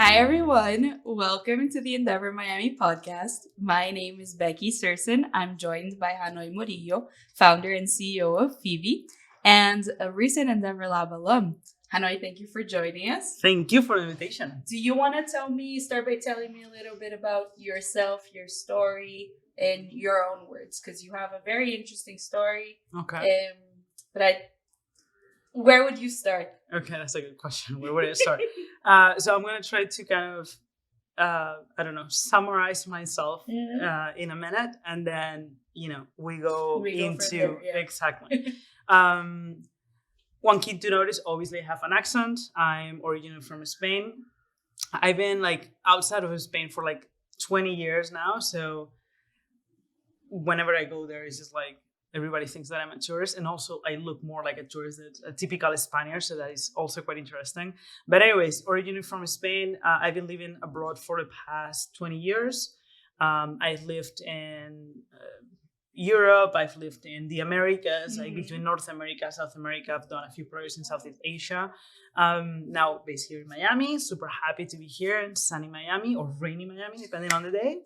Hi, everyone. Welcome to the Endeavor Miami podcast. My name is Becky Serson. I'm joined by Hanoi Morillo, founder and CEO of Fivvy, and a recent EndeavorLAB alum. Hanoi, thank you for joining us. Thank you for the invitation. Do you want to start by telling me a little bit about yourself, your story, in your own words? Because you have a very interesting story. Okay. Where would you start? Okay, that's a good question. Where would I start? So I'm going to try to kind of, summarize myself in a minute. And then, we go into there, yeah. Exactly. One key to notice, obviously, I have an accent. I'm originally from Spain. I've been outside of Spain for 20 years now. So whenever I go there, it's just everybody thinks that I'm a tourist, and also I look more like a tourist than a typical Spaniard, so that is also quite interesting. But anyways, originally from Spain, I've been living abroad for the past 20 years. I've lived in Europe, I've lived in the Americas, between North America, South America. I've done a few projects in Southeast Asia. Now based here in Miami, super happy to be here in sunny Miami or rainy Miami, depending on the day.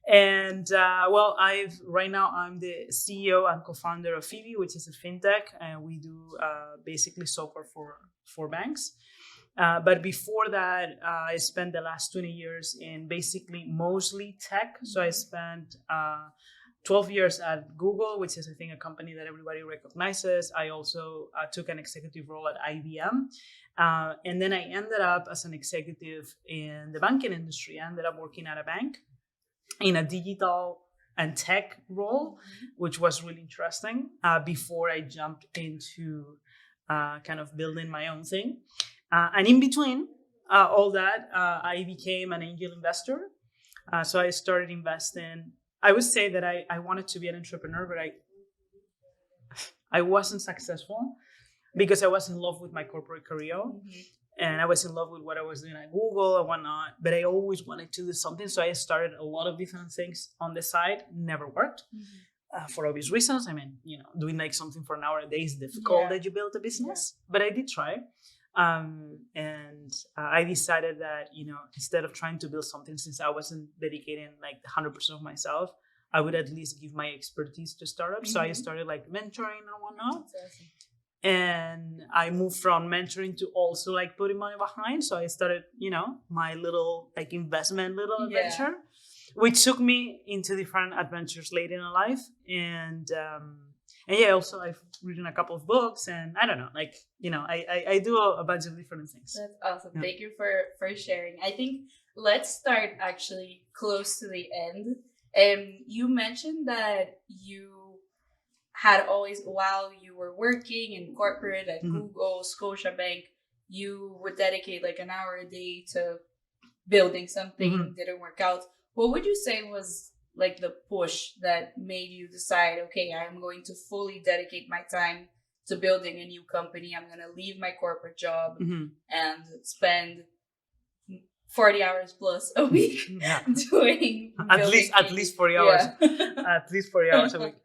And right now I'm the CEO and co-founder of Fivvy, which is a fintech, and we do basically software for banks. But before that, I spent the last 20 years in basically mostly tech. So I spent 12 years at Google, which is, I think, a company that everybody recognizes. I also took an executive role at IBM. And then I ended up as an executive in the banking industry. I ended up working at a bank in a digital and tech role, which was really interesting before I jumped into kind of building my own thing. And in between all that, I became an angel investor. So I started investing. I would say that I wanted to be an entrepreneur, but I wasn't successful because I was in love with my corporate career. And I was in love with what I was doing at Google and whatnot, but I always wanted to do something. So I started a lot of different things on the side. Never worked for obvious reasons. I mean, doing something for an hour a day is difficult that you build a business, but I did try. And I decided that, instead of trying to build something, since I wasn't dedicating 100% of myself, I would at least give my expertise to startups. So I started mentoring and whatnot. That's awesome. And I moved from mentoring to also putting money behind. So I started, my little investment adventure, which took me into different adventures later in life. And also I've written a couple of books, and I don't know, I do a bunch of different things. That's awesome. Yeah. Thank you for sharing. I think let's start actually close to the end. You mentioned that you had always, while you were working in corporate at Google, Scotiabank, you would dedicate an hour a day to building something. Didn't work out. What would you say was the push that made you decide, okay, I'm going to fully dedicate my time to building a new company. I'm going to leave my corporate job and spend 40 hours plus a week doing at least 40 hours. At least 40 hours a week.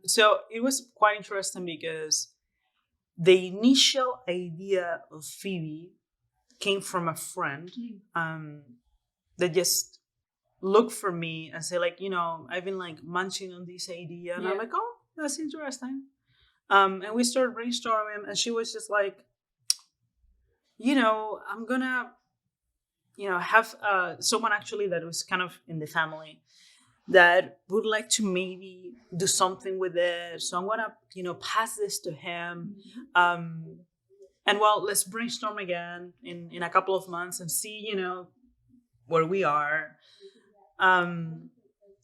So it was quite interesting because the initial idea of Fivvy came from a friend that just looked for me and said, I've been munching on this idea. And I'm oh, that's interesting. And we started brainstorming, and she was just I'm gonna, have someone actually that was kind of in the family that would like to maybe do something with it. So I'm gonna, pass this to him. And let's brainstorm again in a couple of months and see, where we are. And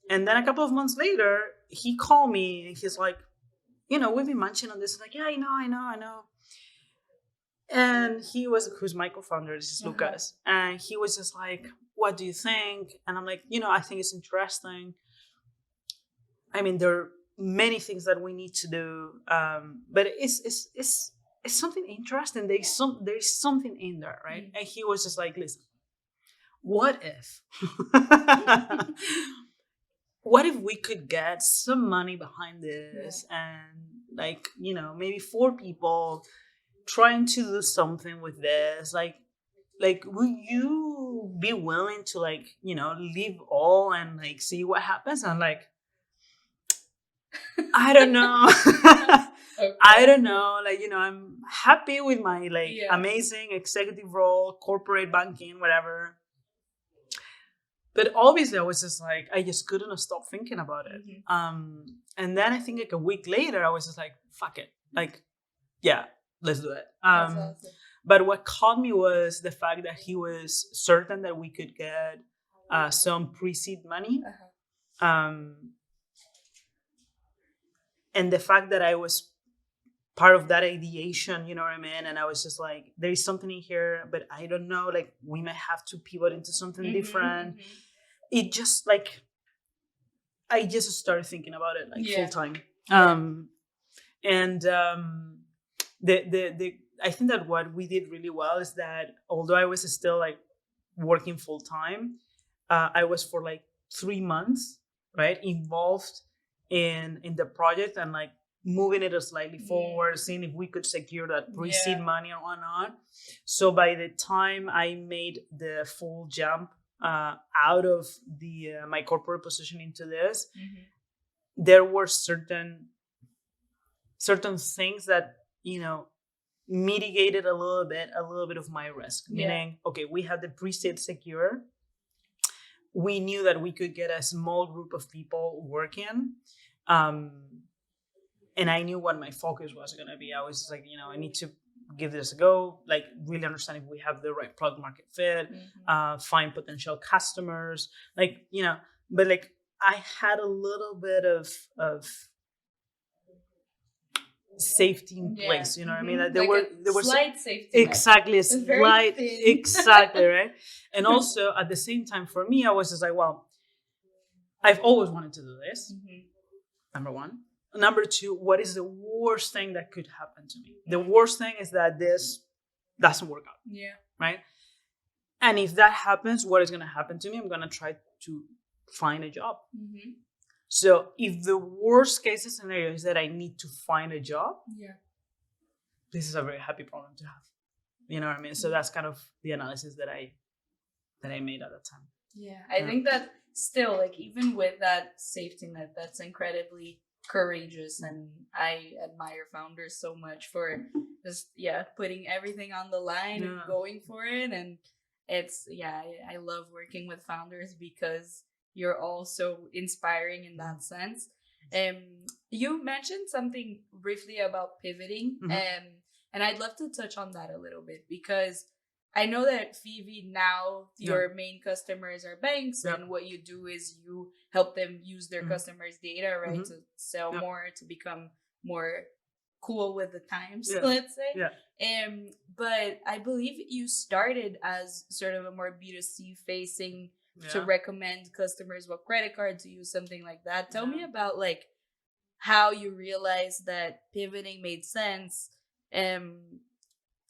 then a couple of months later, he called me and he's we've been munching on this. I'm yeah, I know. And who's my co-founder, this is Lucas. And he was just what do you think? And I'm I think it's interesting. I mean, there are many things that we need to do. But it's something interesting. There's something in there, right? And he was just listen, what if we could get some money behind this and maybe 4 people trying to do something with this, like, will you be willing to, like, leave all and like see what happens? I'm like, I don't know. Okay. I don't know. Like, I'm happy with my like Yeah. amazing executive role, corporate banking, whatever. But obviously I was just like, I just couldn't stop thinking about it. And then I think like a week later, I was just like, fuck it. Like, yeah, let's do it. That's awesome. But what caught me was the fact that he was certain that we could get some pre-seed money. And the fact that I was part of that ideation, you know what I mean? And I was just like, there is something in here, but I don't know, like, we might have to pivot into something different. It just like, I just started thinking about it like full time. And the I think that what we did really well is that although I was still like working full time, I was for like 3 months, right, involved in the project and like moving it slightly forward, seeing if we could secure that pre-seed money or whatnot. So by the time I made the full jump out of the my corporate position into this, there were certain things that mitigated a little bit of my risk. Meaning, okay, we had the pre-seed secure. We knew that we could get a small group of people working. And I knew what my focus was going to be. I was just like, I need to give this a go, like really understand if we have the right product market fit, find potential customers, like, but like I had a little bit of safety in place, you know what I mean? Like there was slight safety. Exactly, a slight, exactly, right? And also at the same time, for me, I was just like, well, I've always wanted to do this. Number one. Number two, what is the worst thing that could happen to me? The worst thing is that this doesn't work out. Yeah. Right? And if that happens, what is going to happen to me? I'm going to try to find a job. So if the worst case scenario is that I need to find a job, this is a very happy problem to have. You know what I mean? So that's kind of the analysis that I made at that time. Yeah, I think that still, like, even with that safety net, that's incredibly courageous, and I admire founders so much for just putting everything on the line and going for it. And it's I love working with founders because you're all so inspiring in that sense. You mentioned something briefly about pivoting, and I'd love to touch on that a little bit, because I know that Fivvy now, your main customers are banks, and what you do is you help them use their customers' data, right, to sell more, to become more cool with the times, let's say. But I believe you started as sort of a more B2C facing to recommend customers what credit card to use, something like that. Tell me about like how you realized that pivoting made sense.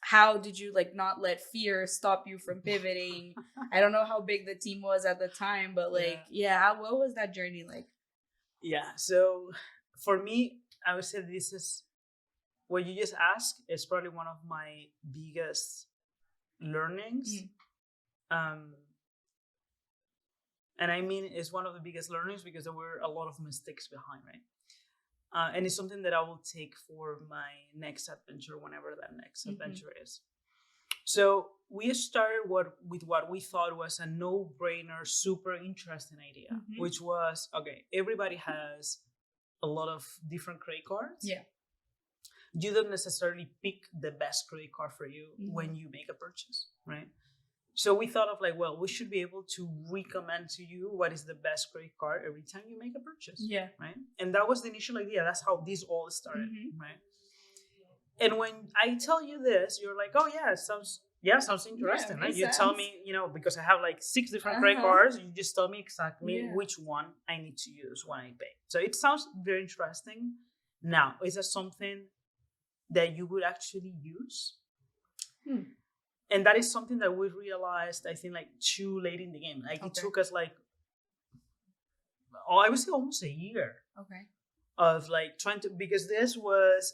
How did you like not let fear stop you from pivoting? I don't know how big the team was at the time, but like, what was that journey like? Yeah. So for me, I would say this is what you just asked is probably one of my biggest learnings. And I mean, it's one of the biggest learnings because there were a lot of mistakes behind, right? And it's something that I will take for my next adventure, whenever that next adventure is. So we started with what we thought was a no-brainer, super interesting idea, which was, okay, everybody has a lot of different credit cards. Yeah. You don't necessarily pick the best credit card for you when you make a purchase, right? So we thought of like, well, we should be able to recommend to you what is the best credit card every time you make a purchase. Yeah. Right. And that was the initial idea. That's how this all started. Right. And when I tell you this, you're like, oh yeah, sounds interesting. Right. You tell me, because I have like 6 different credit cards, you just tell me exactly which one I need to use when I pay. So it sounds very interesting. Now, is that something that you would actually use? And that is something that we realized, I think, like too late in the game. Like it took us like, I would say almost a year of like trying to, because this was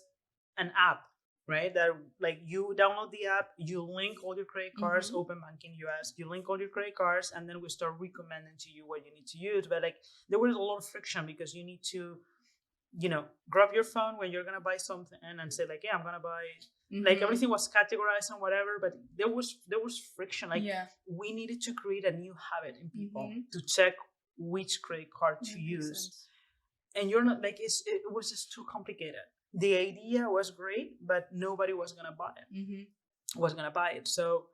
an app right? That like you download the app, you link all your credit cards, open banking US, you link all your credit cards, and then we start recommending to you what you need to use. But like there was a lot of friction because you need to, grab your phone when you're gonna buy something and say like, yeah, I'm gonna buy. Like everything was categorized and whatever, but there was friction. Like we needed to create a new habit in people to check which credit card to use. And you're not like it was just too complicated. The idea was great, but nobody was gonna buy it. So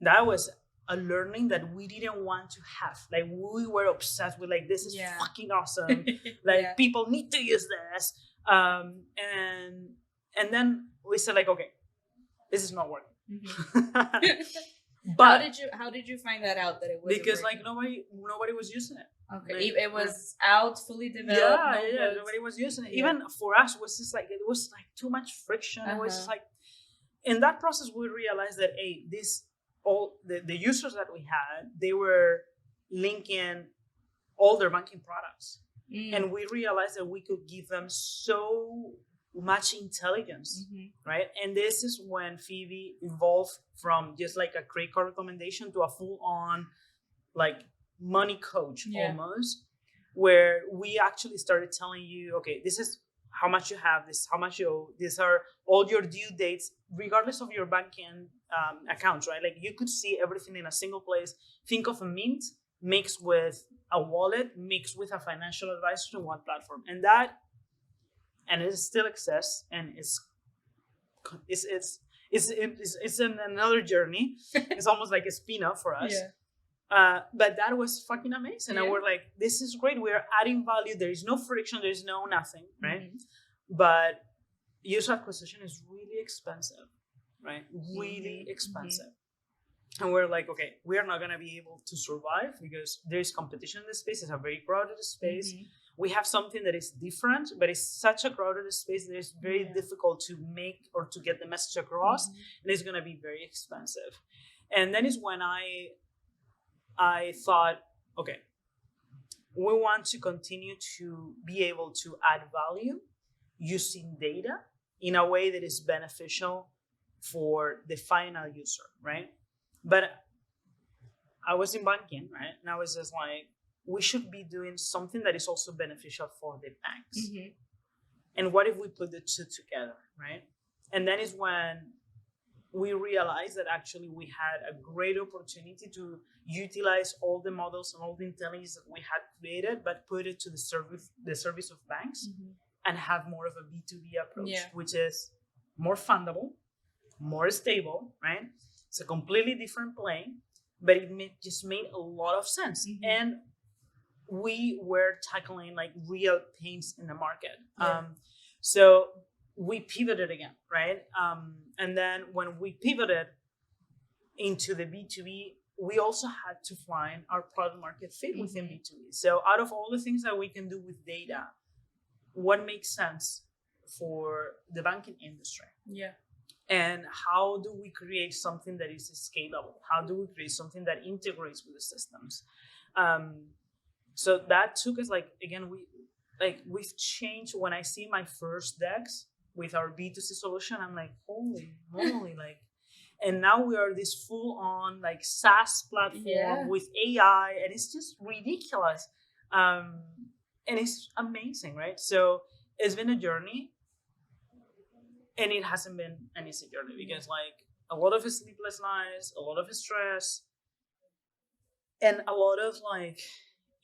that was a learning that we didn't want to have. Like we were obsessed with like, this is fucking awesome. Like people need to use this. And then we said like, okay, this is not working. But how did you find that out that it was because like nobody was using it. Okay, like, it was out, fully developed. Nobody was using it. Even for us, it was just like, it was like too much friction. It was just like, in that process, we realized that all the users that we had, they were linking all their banking products, and we realized that we could give them so much intelligence, right? And this is when Fivvy evolved from just like a credit card recommendation to a full-on like money coach almost, where we actually started telling you, okay, this is how much you have, this is how much you owe, these are all your due dates, regardless of your banking accounts, right? Like you could see everything in a single place. Think of a mint mixed with a wallet, mixed with a financial advisor in one platform, and it still exists, and it's in another journey. It's almost like a spin-off for us. But that was fucking amazing. And we're like, this is great. We're adding value. There is no friction. There is no nothing, right? But user acquisition is really expensive, right? Really expensive. And we're like, okay, we are not going to be able to survive because there is competition in this space. It's a very crowded space. We have something that is different, but it's such a crowded space that it's very difficult to make or to get the message across. And it's going to be very expensive. And then is when I thought, okay, we want to continue to be able to add value using data in a way that is beneficial for the final user, right? But I was in banking, right? And I was just like, we should be doing something that is also beneficial for the banks. And what if we put the two together, right? And then is when we realized that actually we had a great opportunity to utilize all the models and all the intelligence that we had created, but put it to the service of banks and have more of a B2B approach, which is more fundable, more stable, right? It's a completely different play, but it just made a lot of sense. And we were tackling like real pains in the market. So we pivoted again, right? And then when we pivoted into the B2B, we also had to find our product market fit within B2B. So out of all the things that we can do with data, what makes sense for the banking industry? And how do we create something that is scalable? How do we create something that integrates with the systems? So that took us like, again, we've changed. When I see my first decks with our B2C solution, I'm like, holy moly, like, and now we are this full on like SaaS platform with AI, and it's just ridiculous. And it's amazing, right? So it's been a journey, and it hasn't been an easy journey because like a lot of sleepless nights, a lot of stress, and a lot of like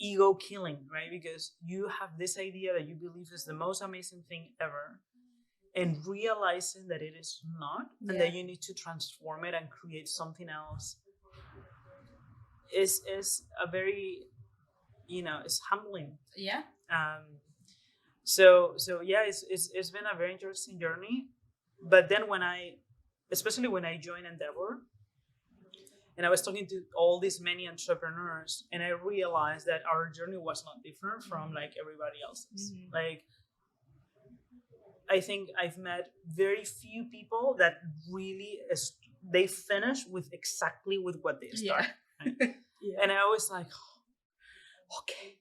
ego killing, right? Because you have this idea that you believe is the most amazing thing ever, and realizing that it is not, and that you need to transform it and create something else is a very, it's humbling. So yeah, it's been a very interesting journey. But then especially when I joined Endeavor, and I was talking to all these many entrepreneurs, and I realized that our journey was not different from like everybody else's. Like, I think I've met very few people that really they finish with exactly with what they start. Right? And I was like, okay,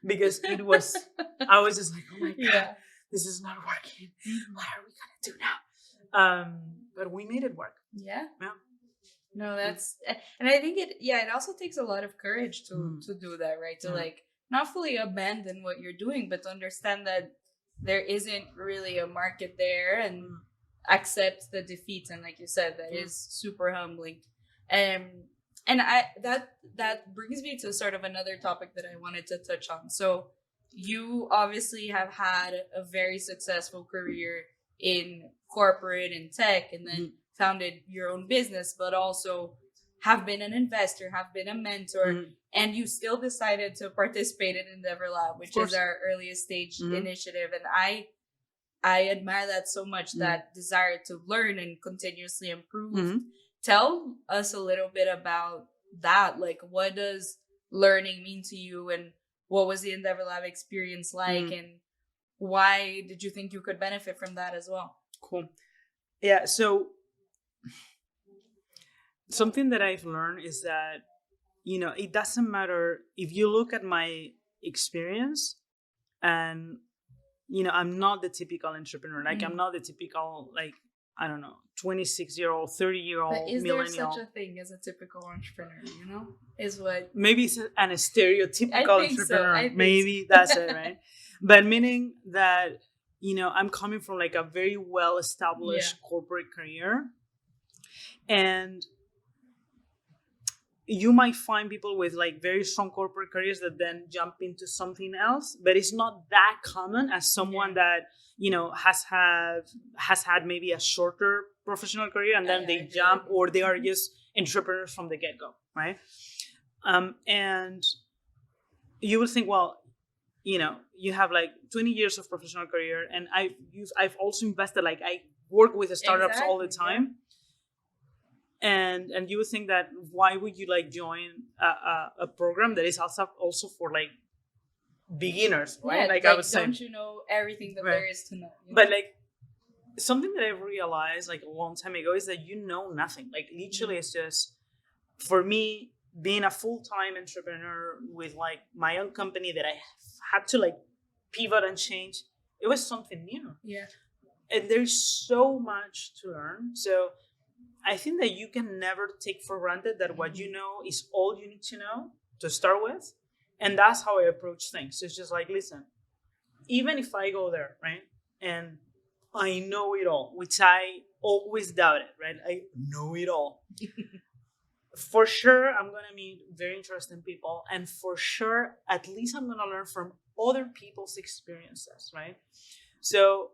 because I was just like, oh my God, this is not working. What are we gonna do now? But we made it work. Yeah. Yeah. No, that's, and I think it also takes a lot of courage to do that, right? To like not fully abandon what you're doing, but to understand that there isn't really a market there, and accept the defeats. And like you said, that is super humbling. And that brings me to sort of another topic that I wanted to touch on. So you obviously have had a very successful career in corporate and tech, and then founded your own business, but also have been an investor, have been a mentor, and you still decided to participate in EndeavorLAB, which is our earliest stage initiative. And I admire that so much, that desire to learn and continuously improve. Tell us a little bit about that. Like, what does learning mean to you, and what was the EndeavorLAB experience like, and why did you think you could benefit from that as well? Cool. Yeah, so something that I've learned is that, it doesn't matter if you look at my experience, and, I'm not the typical entrepreneur. Like, I'm not the typical, like, I don't know, 26-year-old, 30-year-old But is millennial. there such a thing as a typical entrepreneur, Is what... Maybe it's a stereotypical entrepreneur. So. Maybe that's it, right? But meaning that, I'm coming from like a very well-established corporate career. And you might find people with like very strong corporate careers that then jump into something else, but it's not that common as someone that, has had maybe a shorter professional career, and then they jump, or they are just entrepreneurs from the get-go, right? And you will think, well, you have like 20 years of professional career, and I've also invested, like I work with startups all the time. And you would think that why would you like join a program that is also for like beginners, right? Like I was saying, don't you know everything that there is to know? But like something that I realized like a long time ago is that you know nothing. Like literally, it's just, for me, being a full-time entrepreneur with like my own company that I had to like pivot and change. It was something new. Yeah. And there's so much to learn. So I think that you can never take for granted that what you know is all you need to know to start with. And that's how I approach things. It's just like, listen, even if I go there, right, and I know it all, which I always doubted, right? I know it all. For sure, I'm going to meet very interesting people. And for sure, at least I'm going to learn from other people's experiences, right? So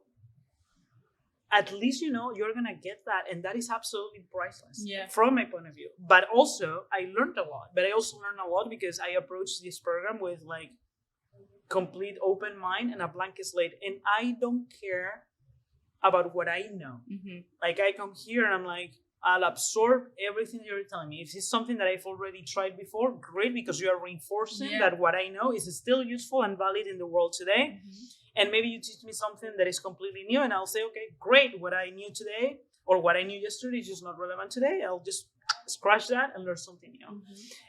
at least, you're going to get that. And that is absolutely priceless from my point of view. But also, I learned a lot. But I also learned a lot because I approached this program with like complete open mind and a blank slate. And I don't care about what I know. Like I come here and I'm like, I'll absorb everything you're telling me. If it's something that I've already tried before, great, because you are reinforcing that what I know is still useful and valid in the world today. And maybe you teach me something that is completely new, and I'll say, okay, great, what I knew today or what I knew yesterday is just not relevant today. I'll just scratch that and learn something new.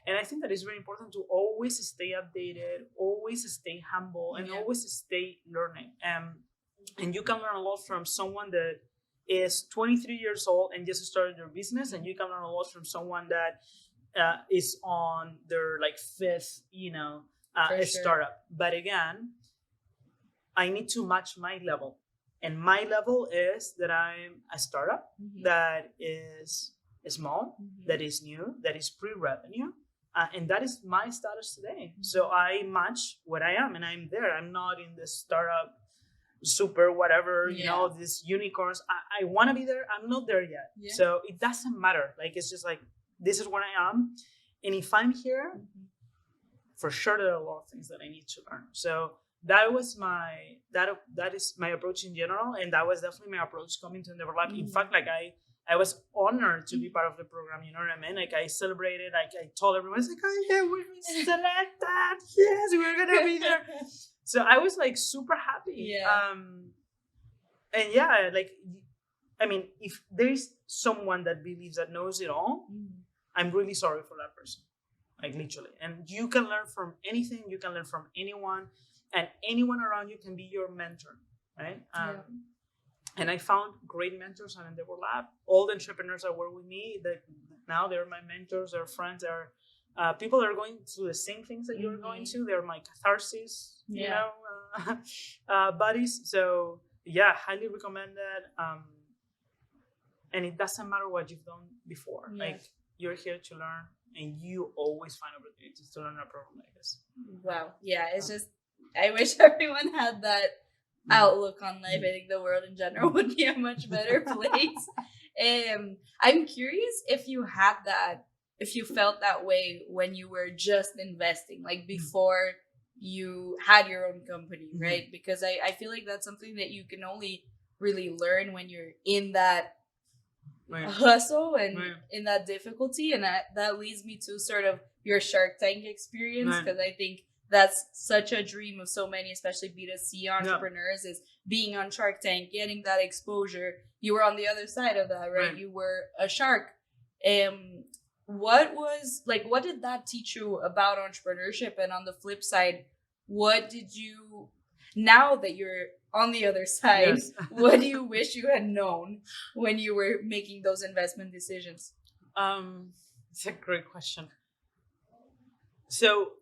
And I think that it's very important to always stay updated, always stay humble, and always stay learning. And you can learn a lot from someone that is 23 years old and just started their business, and you can learn a lot from someone that is on their like fifth, startup. But again, I need to match my level, and my level is that I'm a startup that is small, that is new, that is pre-revenue, and that is my status today. So I match what I am, and I'm there. I'm not in this startup super whatever, these unicorns. I want to be there. I'm not there yet. So it doesn't matter. Like, it's just like, this is where I am. And if I'm here, for sure there are a lot of things that I need to learn. So that was that is my approach in general. And that was definitely my approach coming to EndeavorLAB. In fact, like I was honored to be part of the program. You know what I mean? Like I celebrated, like I told everyone, it's like, oh yeah, we're selected. Yes, we're going to be there. So I was like super happy. And like, I mean, if there is someone that believes that knows it all, I'm really sorry for that person. Like literally. And you can learn from anything. You can learn from anyone, and anyone around you can be your mentor, right? And I found great mentors on EndeavorLAB. All the entrepreneurs that work with me, that now they're my mentors, they're friends, they're people that are going through the same things that you're going to. They're my catharsis, buddies. So yeah, highly recommend that. And it doesn't matter what you've done before. Yeah. Like, you're here to learn, and you always find opportunities to learn a program like this. Wow. Yeah, it's just, I wish everyone had that outlook on life. I think the world in general would be a much better place. I'm curious if you had that, if you felt that way when you were just investing, like before you had your own company, right? Because I feel like that's something that you can only really learn when you're in that hustle and in that difficulty. And that leads me to sort of your Shark Tank experience, because I think that's such a dream of so many, especially B2C entrepreneurs, is being on Shark Tank, getting that exposure. You were on the other side of that, right? You were a shark. What did that teach you about entrepreneurship? And on the flip side, what did you, now that you're on the other side, what do you wish you had known when you were making those investment decisions? It's a great question. So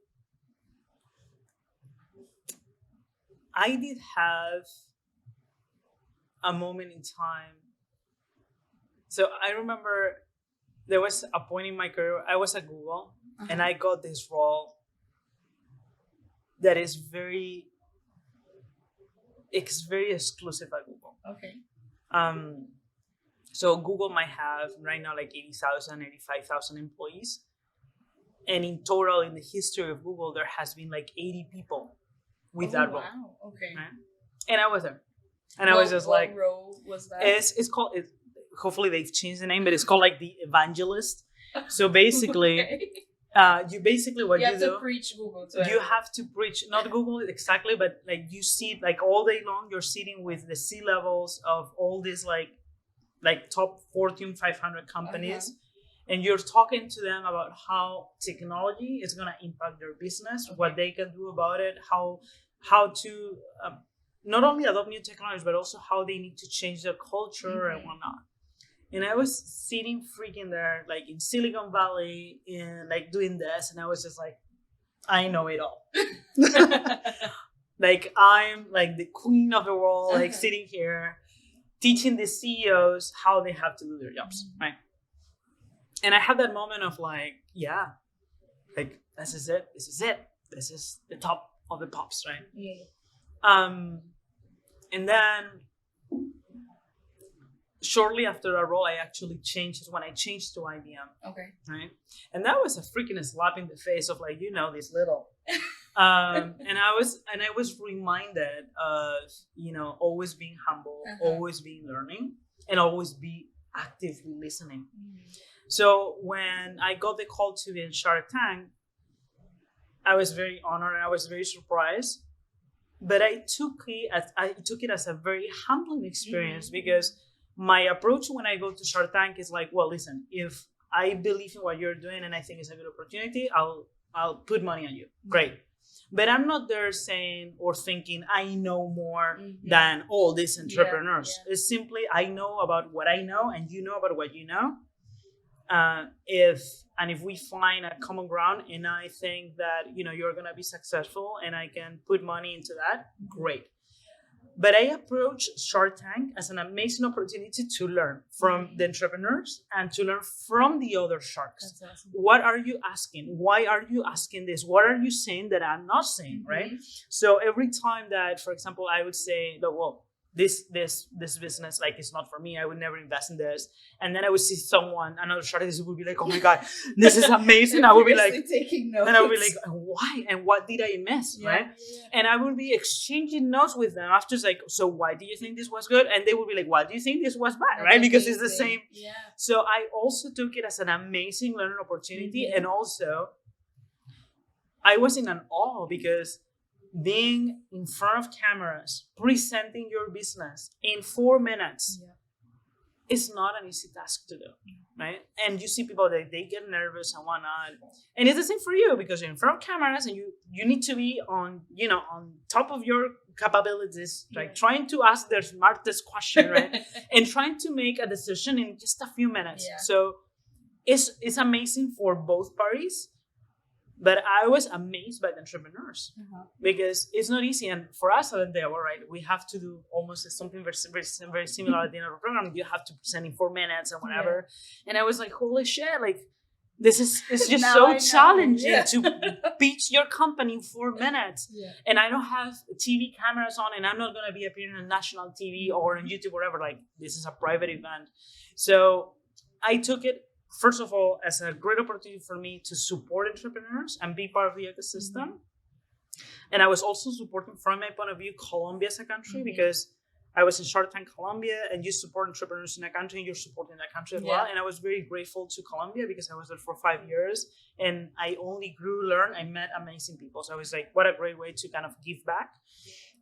I did have a moment in time. So I remember there was a point in my career, I was at Google, and I got this role that is very exclusive at Google. Okay. So Google might have right now like 80,000, 85,000 employees. And in total, in the history of Google, there has been like 80 people with that role. Wow. Okay. Right? And I was there. And I was just like, what role was that? It's called, hopefully they've changed the name, but it's called like the evangelist. So basically, you basically what you have do, to preach Google to you everyone. have to preach, not Google exactly, but like you see like all day long, you're sitting with the C-levels of all these like top Fortune 500 companies. And you're talking to them about how technology is going to impact their business, what they can do about it, how to not only adopt new technologies, but also how they need to change their culture and whatnot. And I was sitting freaking there, like in Silicon Valley, in like doing this, and I was just like, I know it all. Like I'm like the queen of the world, like sitting here, teaching the CEOs how they have to do their jobs, right? And I had that moment of like, yeah, like this is it. This is the top of the pops, right? And then shortly after that role, I actually changed when I changed to IBM. Okay. Right. And that was a freaking slap in the face of like, this little. And I was reminded of, always being humble, always being learning, and always be actively listening. So when I got the call to be in Shark Tank, I was very honored and I was very surprised. But I took it as a very humbling experience because my approach when I go to Shark Tank is like, well, listen, if I believe in what you're doing and I think it's a good opportunity, I'll put money on you. Great. But I'm not there saying or thinking I know more than all these entrepreneurs. It's simply I know about what I know and you know about what you know. If we find a common ground and I think that you're gonna be successful and I can put money into that, great. But I approach Shark Tank as an amazing opportunity to learn from the entrepreneurs and to learn from the other sharks. That's awesome. What are you asking? Why are you asking this? What are you saying that I'm not saying, right? So every time that, for example, I would say that, well, this business, like, it's not for me. I would never invest in this. And then I would see another shark, would be like, oh my God, this is amazing. I would be like, taking notes. and I would be like, why? And what did I miss, right? Yeah. And I would be exchanging notes with them after, like, so why do you think this was good? And they would be like, why do you think this was bad, That's right? Because amazing. it's the same. Yeah. So I also took it as an amazing learning opportunity. And also, I was in an awe because being in front of cameras, presenting your business in 4 minutes, it's not an easy task to do, right? And you see people that they get nervous and whatnot, and it's the same for you because you're in front of cameras and you need to be on on top of your capabilities, like trying to ask their smartest question, right? And trying to make a decision in just a few minutes. So it's amazing for both parties. But I was amazed by the entrepreneurs because it's not easy. And for us at Endeavor, right, we have to do almost something very similar at the end of the program. You have to present in 4 minutes and whatever. And I was like, holy shit, like it's just so challenging to pitch your company in 4 minutes. And I don't have TV cameras on, and I'm not going to be appearing on national TV or on YouTube or whatever. Like, this is a private event. So I took it, first of all, as a great opportunity for me to support entrepreneurs and be part of the ecosystem. And I was also supporting, from my point of view, Colombia as a country, because I was in Shark Tank Colombia, and you support entrepreneurs in a country, and you're supporting that country as well. And I was very grateful to Colombia because I was there for 5 years, and I only grew, learned, I met amazing people. So I was like, what a great way to kind of give back,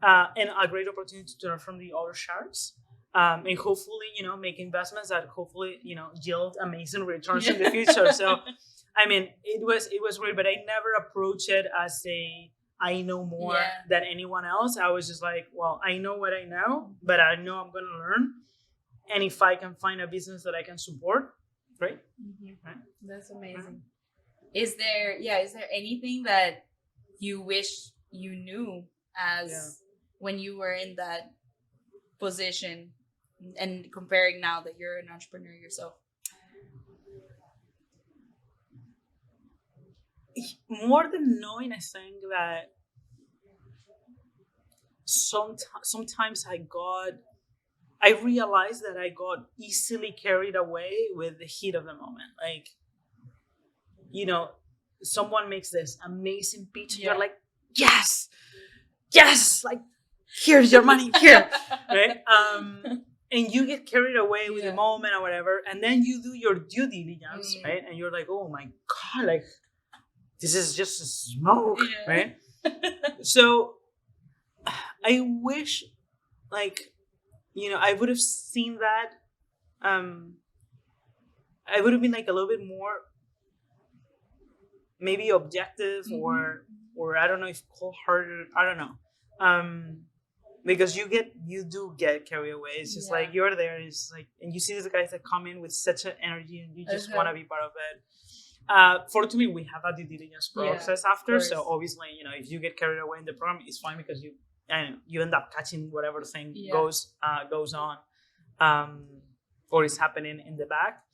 and a great opportunity to learn from the other sharks. And hopefully, make investments that hopefully, yield amazing returns in the future. So, I mean, it was great, but I never approached it as I know more than anyone else. I was just like, well, I know what I know, but I know I'm going to learn. And if I can find a business that I can support, great. Right? That's amazing. Is there anything that you wish you knew as when you were in that position, and comparing now that you're an entrepreneur yourself? More than knowing, I think that sometimes I realized that I got easily carried away with the heat of the moment. Like, someone makes this amazing pitch, and you're like, yes, like, here's your money, here, right? And you get carried away with the moment or whatever, and then you do your due diligence, right? And you're like, oh my God, like, this is just a smoke, right? So I wish, like, I would have seen that. I would have been like a little bit more, maybe objective, or I don't know if cold-hearted, I don't know. Because you do get carried away. It's just like you're there, and it's like, and you see these guys that come in with such an energy, and you just want to be part of it. Fortunately, we have a due diligence process after, so obviously, if you get carried away in the program, it's fine because you end up catching whatever thing goes on, or is happening in the back.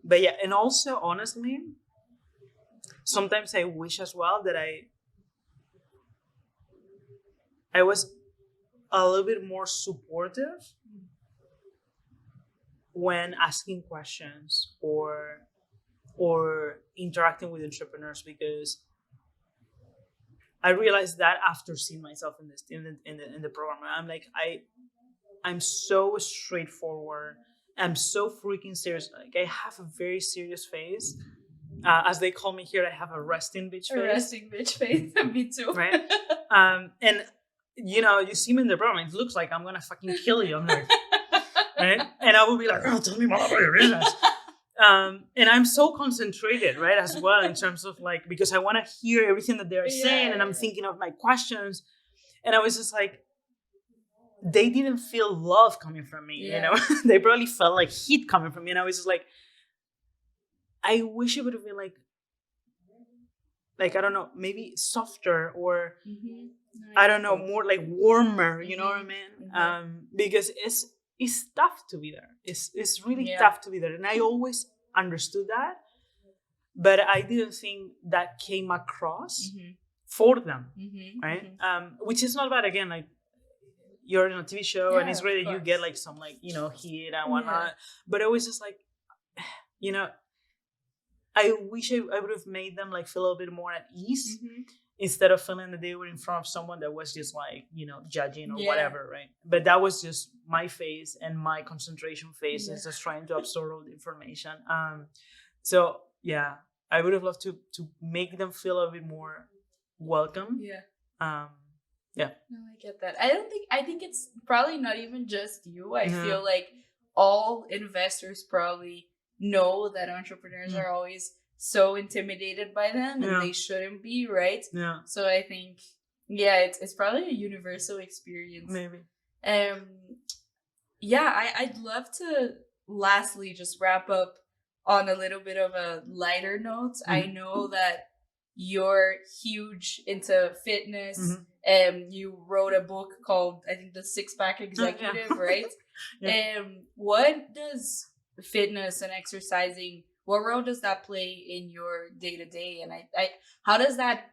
But yeah, and also honestly, sometimes I wish as well that I was a little bit more supportive when asking questions or interacting with entrepreneurs, because I realized that after seeing myself in the program, I'm like, I'm so straightforward. I'm so freaking serious. Like, I have a very serious face. As they call me here, I have a resting bitch face. A resting bitch face. Me too. Right? And you see me in the program, it looks like I'm gonna fucking kill you. I'm like, right? And I will be like, oh, tell me more about your business. And I'm so concentrated, right, as well, in terms of like, because I want to hear everything that they're saying, and I'm thinking of my questions. And I was just like, they didn't feel love coming from me, they probably felt like heat coming from me. And I was just like, I wish it would have been like, I don't know, maybe softer, or I don't know, more like warmer, you know what I mean? Because it's tough to be there. It's really tough to be there. And I always understood that, but I didn't think that came across for them, right? Which is not bad. Again, like, you're in a TV show, and it's great that you get like some like, heat and whatnot. But I was just like, I wish I would have made them like feel a little bit more at ease, instead of feeling that they were in front of someone that was just like, judging or whatever, right? But that was just my face, and my concentration face is just trying to absorb all the information. So yeah, I would have loved to make them feel a bit more welcome. No, I get that. I think it's probably not even just you. I feel like all investors probably know that entrepreneurs are always so intimidated by them, and they shouldn't be, right? Yeah. So I think, it's probably a universal experience. Maybe. I'd love to lastly just wrap up on a little bit of a lighter note. I know that you're huge into fitness. You wrote a book called, I think, The Six Pack Executive, right? What does fitness and exercising, what role does that play in your day to day? And how does that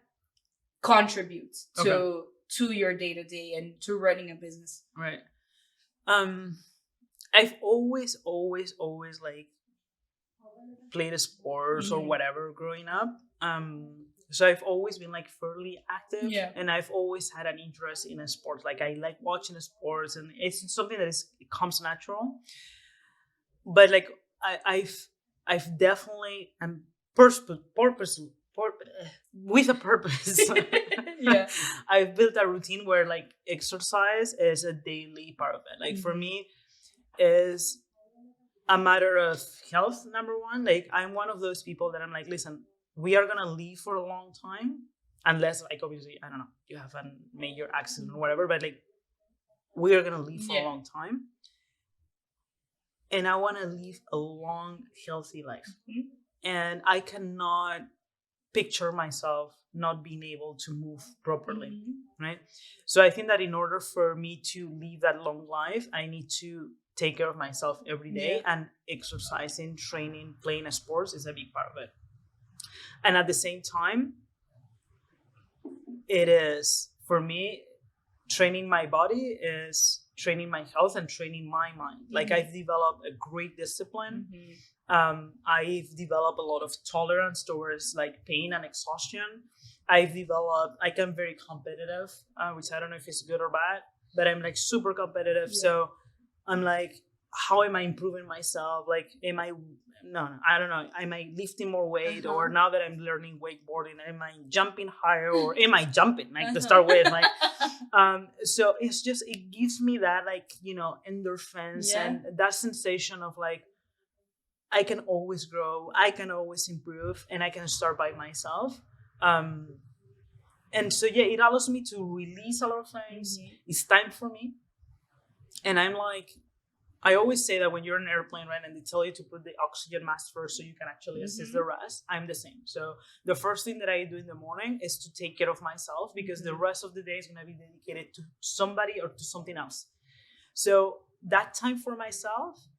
contribute to your day to day and to running a business? Right. I've always like played sports or whatever growing up. So I've always been like fairly active, and I've always had an interest in a sport. Like I like watching the sports, and it's something that it comes natural. But like I've definitely with a purpose. I've built a routine where like exercise is a daily part of it. Like for me, is a matter of health. Number one, like I'm one of those people that I'm like, listen, we are gonna live for a long time, unless like obviously I don't know, you have a major accident or whatever, but like we are gonna live for a long time, and I want to live a long, healthy life, and I cannot picture myself not being able to move properly, right? So I think that in order for me to live that long life, I need to take care of myself every day, and exercising, training, playing sports is a big part of it. And at the same time, it is, for me, training my body is training my health and training my mind. Like I've developed a great discipline. I've developed a lot of tolerance towards like pain and exhaustion. I am very competitive, which I don't know if it's good or bad, but I'm like super competitive. So I'm like, how am I improving myself? Like, I don't know. Am I lifting more weight? Or now that I'm learning wakeboarding, am I jumping higher? Or am I jumping? Like to start with, like, so it's just, it gives me that like, endorphins and that sensation of like, I can always grow, I can always improve, and I can start by myself. And so, it allows me to release a lot of things. It's time for me. And I'm like, I always say that when you're in an airplane, right, and they tell you to put the oxygen mask first so you can actually assist the rest, I'm the same. So the first thing that I do in the morning is to take care of myself, because the rest of the day is going to be dedicated to somebody or to something else. So that time for myself,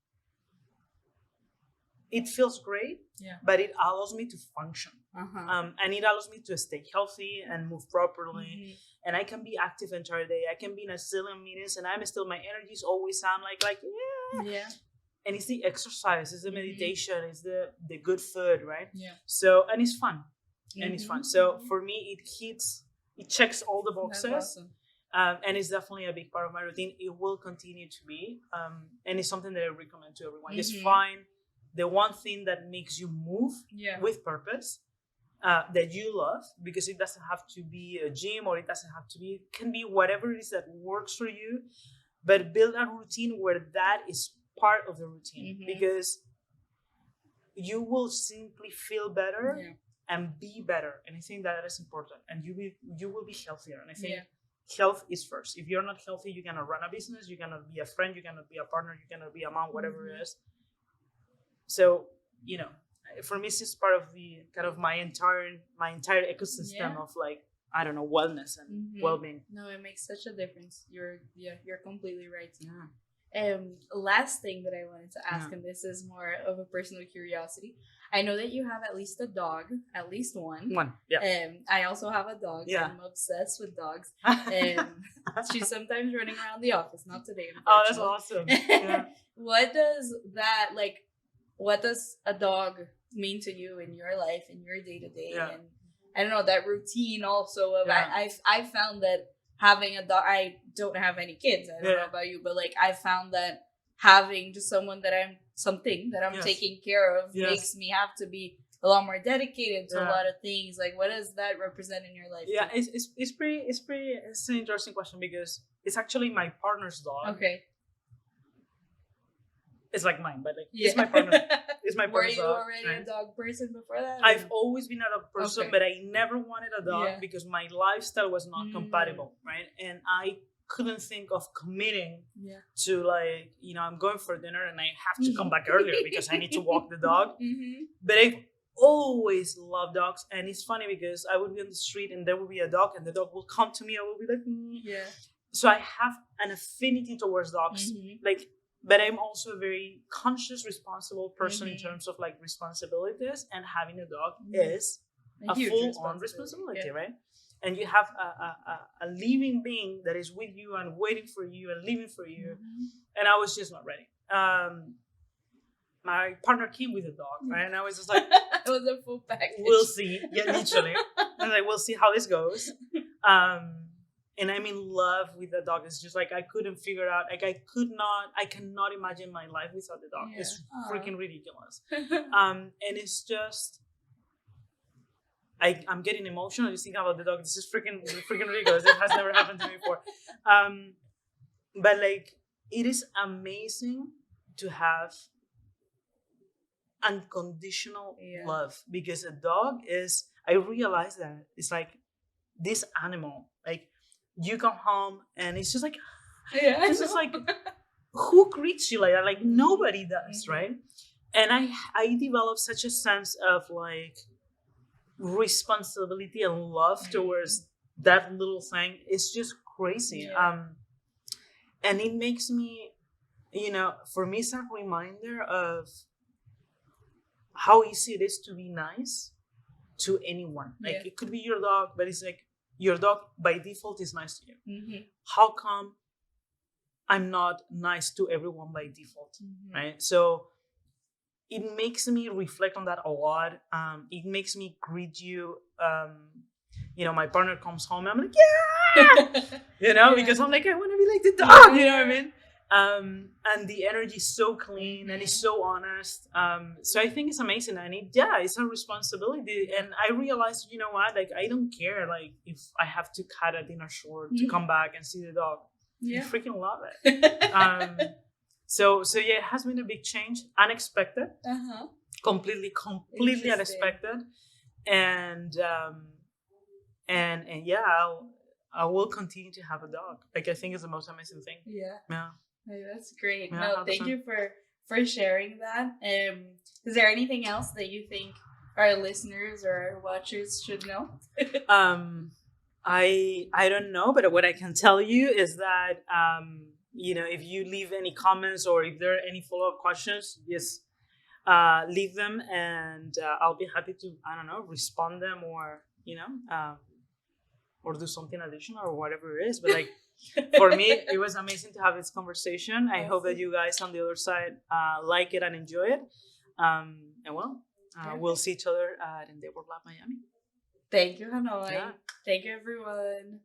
it feels great, but it allows me to function. And it allows me to stay healthy and move properly. And I can be active the entire day. I can be in a zillion meetings, and I'm still, my energies always sound like And it's the exercise, it's the meditation, it's the good food, right? So, and it's fun. And it's fun. So for me, it checks all the boxes. That's awesome. And it's definitely a big part of my routine. It will continue to be. And it's something that I recommend to everyone. Just find the one thing that makes you move with purpose, that you love, because it doesn't have to be a gym, or it can be whatever it is that works for you, but build a routine where that is part of the routine, because you will simply feel better and be better. And I think that is important, and you will be healthier. And I think health is first. If you're not healthy, you cannot run a business, you cannot be a friend, you cannot be a partner, you cannot be a mom, whatever it is. So, for me, it's just part of the kind of my entire ecosystem of like, I don't know, wellness and well-being. No, it makes such a difference. You're completely right. Last thing that I wanted to ask, and this is more of a personal curiosity. I know that you have at least a dog, at least one. I also have a dog. I'm obsessed with dogs. She's sometimes running around the office. Not today. Oh, that's awesome. What does a dog mean to you in your life, in your day to day? And I don't know, that routine also of I found that having a dog, I don't have any kids. I don't know about you, but like I found that having just someone that I'm taking care of makes me have to be a lot more dedicated to a lot of things. Like, what does that represent in your life? It's an interesting question, because it's actually my partner's dog. Okay. it's like mine, but like it's my partner. It's my Were partner's you dog. already a dog person before that? I've always been a dog person, Okay. but I never wanted a dog Yeah. because my lifestyle was not compatible, right? And I couldn't think of committing to like, I'm going for dinner and I have to come back earlier because I need to walk the dog. But I've always loved dogs, and it's funny because I would be on the street and there would be a dog and the dog will come to me. I will be like, yeah. So I have an affinity towards dogs, like, but I'm also a very conscious, responsible person in terms of like responsibilities, and having a dog is a full-on responsibility, right? And you have a living being that is with you and waiting for you and living for you, and I was just not ready. My partner came with a dog, right? And I was just like, it was a full package. We'll see. Yeah, literally. I was like, we'll see how this goes. And I'm in love with the dog. It's just like I couldn't figure out, like I cannot imagine my life without the dog. It's freaking ridiculous. And it's just, I'm getting emotional just thinking about the dog. This is freaking ridiculous. It has never happened to me before. But like, it is amazing to have unconditional love, because a dog is, I realize that it's like this animal, like you come home and it's just like, it's just like, who greets you like that? Like nobody does, right? And I developed such a sense of like responsibility and love towards that little thing. It's just crazy. And it makes me, for me, it's a reminder of how easy it is to be nice to anyone. Like it could be your dog, but it's like your dog by default is nice to you. How come I'm not nice to everyone by default, right? So it makes me reflect on that a lot. It makes me greet you. My partner comes home and I'm like, because I'm like, I want to be like the dog, you know what I mean? And the energy is so clean and it's so honest. So I think it's amazing, and it's a responsibility. And I realized, you know what, like I don't care, like if I have to cut a dinner short to come back and see the dog. I freaking love it. So it has been a big change, unexpected, completely unexpected, and I will continue to have a dog. Like I think it's the most amazing thing. Yeah. Hey, that's great. Yeah, no, thank you for sharing that. Is there anything else that you think our listeners or our watchers should know? I don't know, but what I can tell you is that if you leave any comments or if there are any follow-up questions, just leave them, and I'll be happy to respond them, or or do something additional or whatever it is. But like for me, it was amazing to have this conversation. I hope that you guys on the other side like it and enjoy it. We'll see each other at EndeavorLAB Miami. Thank you, Hanoi. Thank you, everyone.